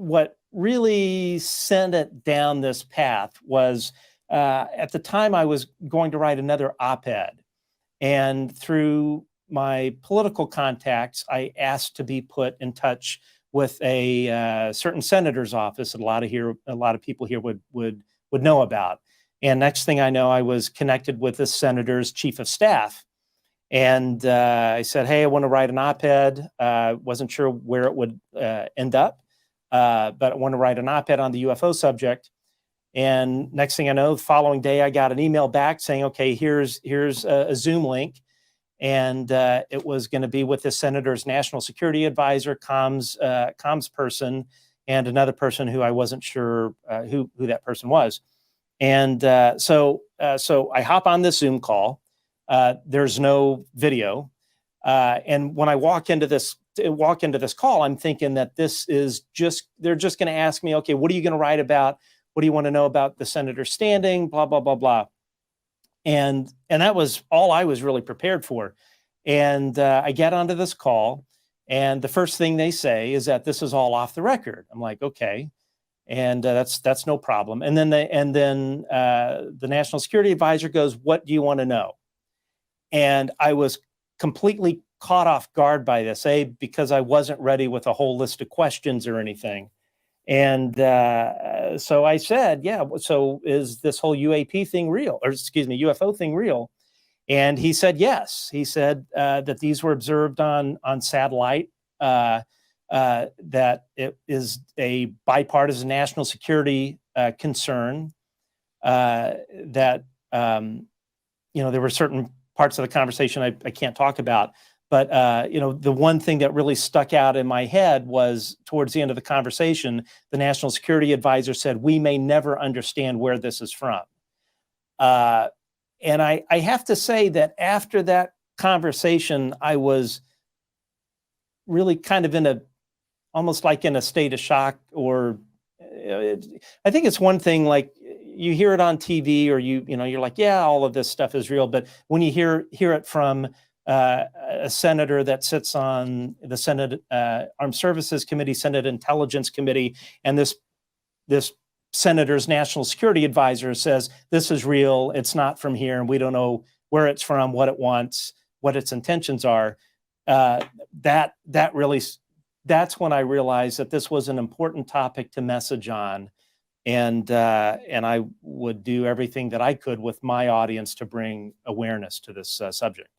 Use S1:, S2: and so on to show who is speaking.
S1: what really sent it down this path was at the time I was going to write another op-ed, and through my political contacts, I asked to be put in touch with a certain senator's office that a lot of people here would know about. And next thing I know, I was connected with the senator's chief of staff. And I said, hey, I want to write an op-ed. Wasn't sure where it would end up, but I want to write an op-ed on the UFO subject. And next thing I know, the following day, I got an email back saying, okay, here's a Zoom link. And it was going to be with the senator's national security advisor, comms person, and another person who I wasn't sure who that person was. And so I hop on this Zoom call. There's no video, and when I walk into this call, I'm thinking that they're just going to ask me, okay, what are you going to write about? What do you want to know about the senator's standing? Blah blah blah blah. And that was all I was really prepared for. And I get onto this call, and the first thing they say is that this is all off the record. I'm like, okay. And that's no problem. And then the national security advisor goes, what do you want to know? And I was completely caught off guard by this, because I wasn't ready with a whole list of questions or anything. And so I said, yeah, so is this whole UAP thing real? Or excuse me, UFO thing real? And he said, yes. He said that these were observed on satellite, that it is a bipartisan national security concern, that, there were certain parts of the conversation I can't talk about. But, the one thing that really stuck out in my head was towards the end of the conversation, the national security advisor said, we may never understand where this is from. And I have to say that after that conversation, I was really kind of almost like in a state of shock, or I think it's one thing, like you hear it on TV, or you're like, yeah, all of this stuff is real. But when you hear it from a senator that sits on the Senate Armed Services Committee, Senate Intelligence Committee, and this senator's national security advisor says, this is real, it's not from here, and we don't know where it's from, what it wants, what its intentions are, that's when I realized that this was an important topic to message on. And I would do everything that I could with my audience to bring awareness to this subject.